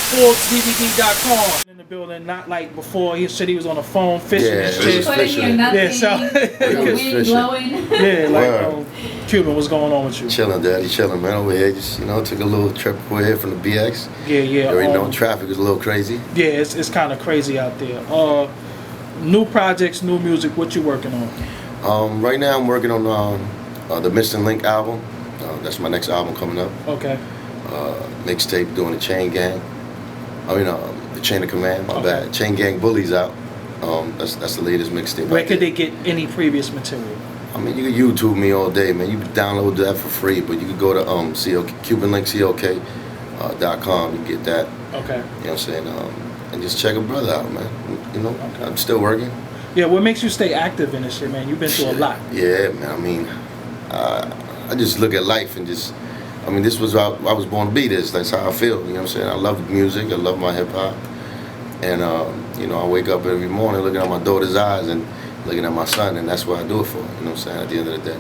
ForksDVD.com. In the building, not like before. He said he was on the phone fishing and shit. Yeah, so the wind blowing. Yeah, like Cuban, what's going on with you? Chilling, Daddy, chilling, man. Over here, just took a little trip over here from the BX. Yeah. You already know traffic is a little crazy. Yeah, it's kind of crazy out there. New projects, new music. What you working on? Right now I'm working on the Missing Link album. That's my next album coming up. Okay. Mixtape doing the Chain Gang. The Chain of Command. My bad. Chain Gang Bullies out. That's the latest mixtape. Where could they get any previous material? I mean, you can YouTube me all day, man. You can download that for free, but you can go to CubanLinkCOK.com. You can get that. Okay. You know what I'm saying? And just check a brother out, man. Okay. I'm still working. Yeah, what makes you stay active in this shit, man? You've been through a lot. Yeah, man. I mean, I just look at life and this was I was born to be this. That's how I feel. You know what I'm saying? I love music. I love my hip hop. And I wake up every morning looking at my daughter's eyes and looking at my son, and that's what I do it for. You know what I'm saying? At the end of the day.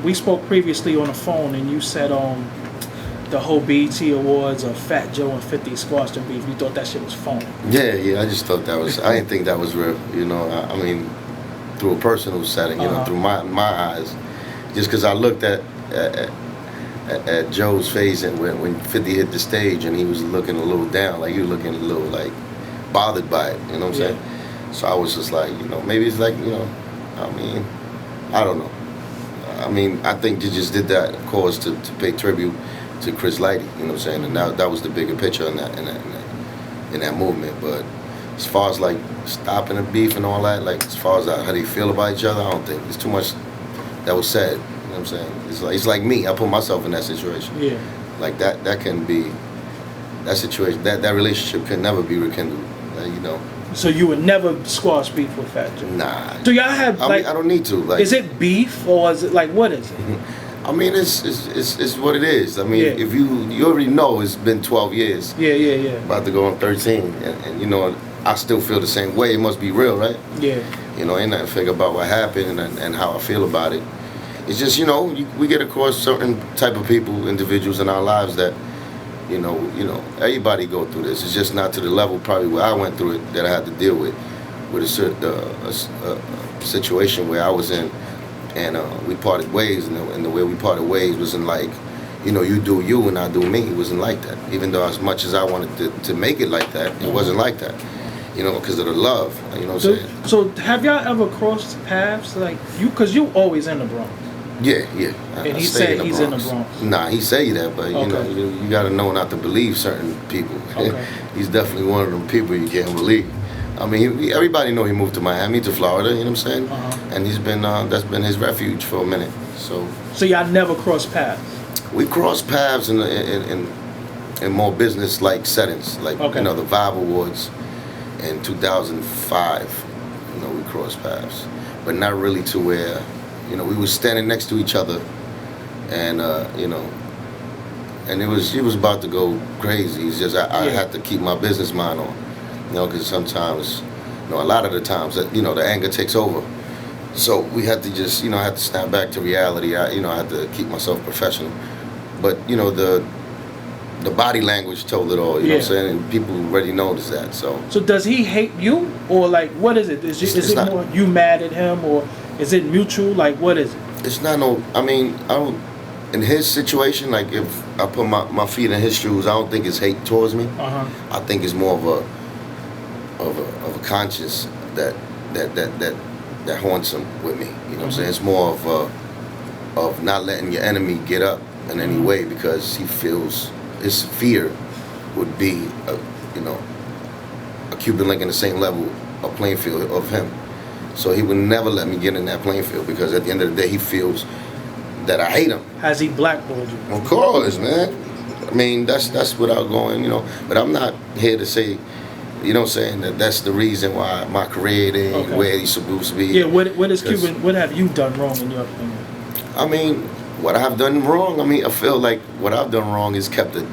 We spoke previously on the phone, and you said the whole BET Awards of Fat Joe and 50 squashed the beef. You thought that shit was phony. Yeah. I just thought that was. I didn't think that was real. I mean, through a personal setting. Through my eyes, just because I looked at Joe's face and when 50 hit the stage and he was looking a little down, like he was looking a little like bothered by it. You know what I'm saying? So I was just like, maybe it's like, I mean, I don't know. I mean, I think they just did that, of course, to pay tribute to Chris Lighty. You know what I'm saying? And that was the bigger picture in that movement. But as far as like stopping the beef and all that, like as far as how they feel about each other, I don't think it's too much that was said. You know what I'm saying? It's like me. I put myself in that situation. Yeah. Like that can be that situation. That relationship can never be rekindled. So you would never squash beef with Fat Joe? Nah. Do y'all have I don't need to. Like, is it beef or is it like what is it? I mean, it's what it is. I mean, if you already know, it's been 12 years. Yeah. About to go on 13, and I still feel the same way. It must be real, right? Yeah. Ain't nothing fake about what happened and how I feel about it. It's just we get across certain type of people, individuals in our lives that. Everybody go through this. It's just not to the level probably where I went through it that I had to deal with a situation where I was in, and we parted ways, and the way we parted ways wasn't like, you do you and I do me. It wasn't like that. Even though as much as I wanted to make it like that, it wasn't like that. Because of the love. You know what I'm saying? So have y'all ever crossed paths like because you always in the Bronx? Yeah. And he said he's in the Bronx. Nah, he say that, but you got to know not to believe certain people. Okay. He's definitely one of them people you can't believe. I mean, everybody know he moved to Miami, to Florida. You know what I'm saying? And he's been that's been his refuge for a minute. So y'all never crossed paths? We crossed paths in more business-like settings, like the Vibe Awards in 2005. We crossed paths, but not really to where. We were standing next to each other, and and it was about to go crazy. It's just I had to keep my business mind on, because sometimes, a lot of the times that the anger takes over. So we had to just I had to snap back to reality. I had to keep myself professional, but the body language told it all. You know what I'm saying, and people already noticed that. So does he hate you, or like what is it? Is it more you mad at him, or is it mutual? Like, what is it? It's not no. I mean, I don't. In his situation, like if I put my feet in his shoes, I don't think it's hate towards me. I think it's more of a conscience that haunts him with me. You know what I'm saying? It's more of not letting your enemy get up in any way because he feels his fear would be a Cuban link in the same level, a playing field of him. So he would never let me get in that playing field because at the end of the day he feels that I hate him. Has he blackballed you? Of course, man. I mean, that's without going, But I'm not here to say, saying that's the reason why my career ain't where he's supposed to be. Yeah, what is Cuban? What have you done wrong in your opinion? I mean, what I have done wrong. I mean, I feel like what I've done wrong is kept the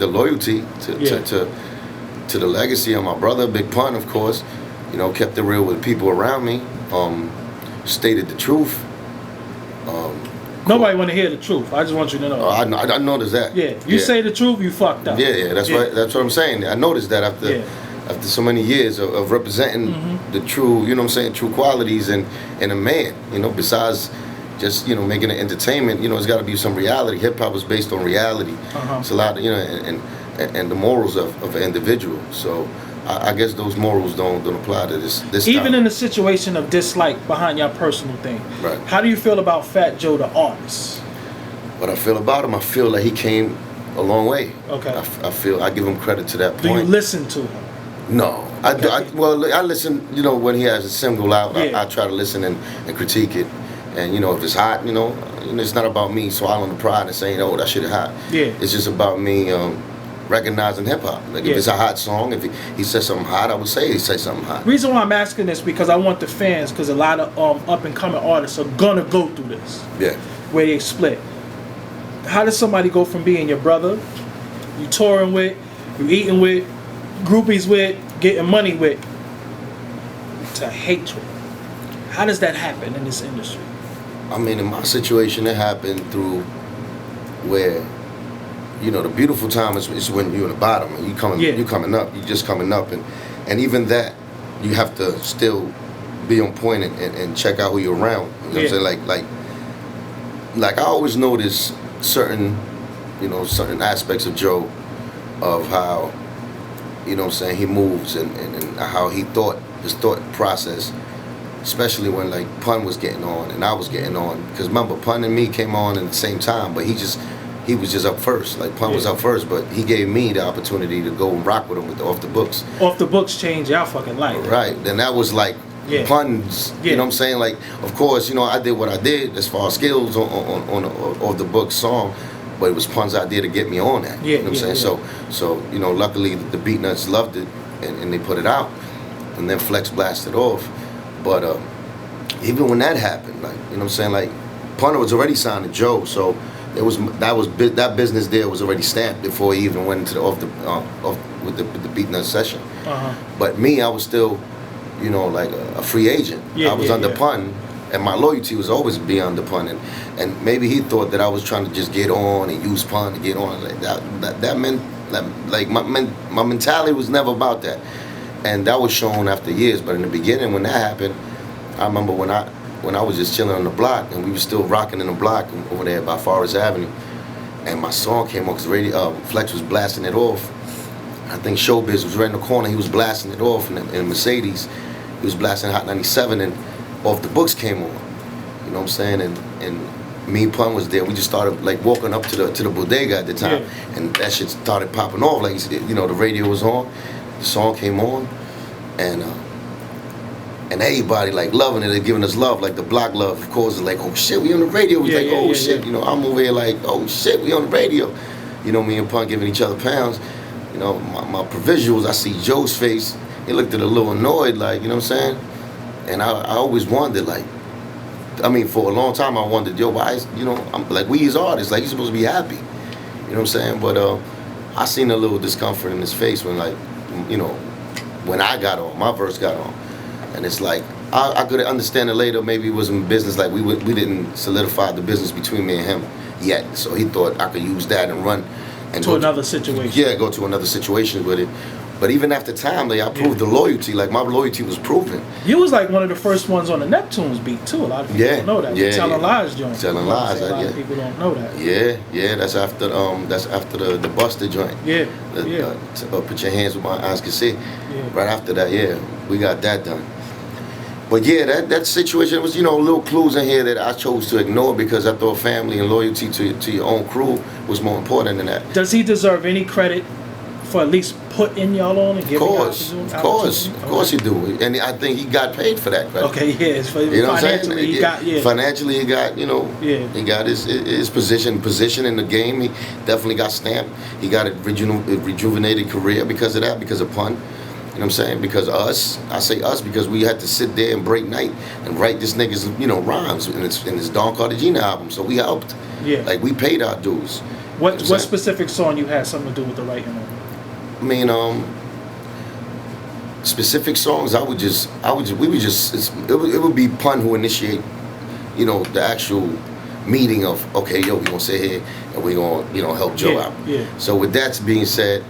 loyalty to the legacy of my brother. Big Pun, of course. Kept it real with people around me. Stated the truth. Nobody want to hear the truth. I just want you to know. I noticed that. Yeah, you say the truth, you fucked up. Yeah, that's right. That's what I'm saying. I noticed that after so many years of representing the true, you know what I'm saying, true qualities in a man. You know, besides just, you know, making it entertainment, you know, it's got to be some reality. Hip hop is based on reality. It's a lot of, you know, and the morals of an individual. So I guess those morals don't apply to this Even time. in the situation of dislike behind your personal thing. Right. How do you feel about Fat Joe the artist? What I feel about him, I feel like he came a long way. Okay. I feel I give him credit to that point. Do you listen to him? No, I listen. You know, when he has a single out, I try to listen and critique it. And you know, if it's hot, you know, it's not about me swallowing the pride and saying, "Oh, that shit is hot." Yeah. It's just about me recognizing hip hop. Like if it's a hot song, if he says something hot, I would say he says something hot. Reason why I'm asking this because I want the fans, because a lot of up and coming artists are gonna go through this. Yeah. Where they split. How does somebody go from being your brother, you touring with, you eating with, groupies with, getting money with, to hatred? How does that happen in this industry? I mean, in my situation, it happened through where, you know, the beautiful time is when you're in the bottom and you coming up, you just coming up, and even that, you have to still be on point and check out who you're around. You know what I'm saying? Like I always notice certain aspects of Joe, of how, you know what I'm saying, he moves and how his thought process, especially when like Pun was getting on and I was getting on, because remember Pun and me came on at the same time, but he was just up first. Like Pun was up first, but he gave me the opportunity to go and rock with him with the Off the Books. Off the Books changed your fucking life. Right. Then that was like Pun's, you know what I'm saying? Like, of course, you know, I did what I did as far as skills on Off the Books song, but it was Pun's idea to get me on that. You know what I'm saying? So, you know, luckily the Beat Nuts loved it and they put it out, and then Flex blasted off. But even when that happened, like, you know what I'm saying, like Pun was already signed to Joe, so that business there was already stamped before he even went into the the Beat Nuts session. But me, I was still, you know, like a free agent. I was under Pun, and my loyalty was always be under Pun, and maybe he thought that I was trying to just get on and use Pun to get on. Like that meant like my mentality was never about that, and that was shown after years. But in the beginning, when that happened, I remember when I was just chilling on the block, and we were still rocking in the block over there by Forest Avenue, and my song came on because Flex was blasting it off. I think Showbiz was right in the corner. He was blasting it off in a Mercedes. He was blasting Hot 97, and Off the Books came on. You know what I'm saying? And me and Pun was there. We just started like walking up to the bodega at the time, and that shit started popping off. Like, you know, the radio was on, the song came on, and everybody like loving it. They're giving us love, like the block love. Of course, like, oh shit, we on the radio. We like, oh shit, you know, I'm over here like, oh shit, we on the radio. You know, me and Pun giving each other pounds. You know, my visuals, I see Joe's face. He looked a little annoyed, like, you know what I'm saying? And I always wondered, like, I mean, for a long time I wondered, yo, why is, you know, I'm like, we as artists, like, you're supposed to be happy. You know what I'm saying? But I seen a little discomfort in his face when, like, you know, when I got on, my verse got on. And it's like, I could understand it later, maybe it was in business, like we didn't solidify the business between me and him yet. So he thought I could use that and run. And to another situation. Yeah, go to another situation with it. But even after time, like, I proved the loyalty. Like, my loyalty was proven. You was like one of the first ones on the Neptunes beat too. A lot of people don't know that. Yeah, Telling Lies joint. Telling Lies. A lot of people don't know that. Yeah. That's after the Buster joint. Put your hands where my eyes can see. Yeah. Right after that, we got that done. But yeah, that situation was, you know, little clues in here that I chose to ignore because I thought family and loyalty to your own crew was more important than that. Does he deserve any credit for at least putting y'all on and giving y'all Of course he do. And I think he got paid for that credit. Okay, yeah. You know what I'm saying? Financially, he got, you know, he got his position in the game. He definitely got stamped. He got a rejuvenated career because of that, because of Pun. You know what I'm saying? Because I say us because we had to sit there and break night and write this nigga's, you know, rhymes in his Don Cartagena album. So we helped. Yeah. Like, we paid our dues. What specific song you had something to do with the writing on? I mean, specific songs, it would be Pun who initiate, you know, the actual meeting of, okay, yo, we gonna sit here and we gonna, you know, help Joe out. Yeah. So with that being said,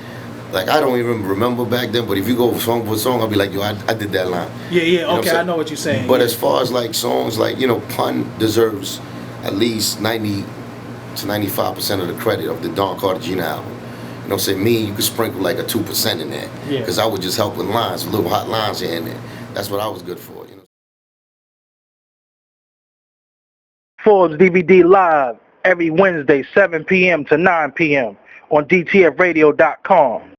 like, I don't even remember back then, but if you go song for song, I'll be like, yo, I did that line. Yeah, You know okay, I know what you're saying. But as far as like songs, like, you know, Pun deserves at least 90 to 95% of the credit of the Don Cartagena album. You know what I'm saying? Me, you could sprinkle like a 2% in there. Yeah. Because I was just helping lines, little hot lines here and there. That's what I was good for, you know. Forbes DVD Live every Wednesday, 7 p.m. to 9 p.m. on DTFradio.com.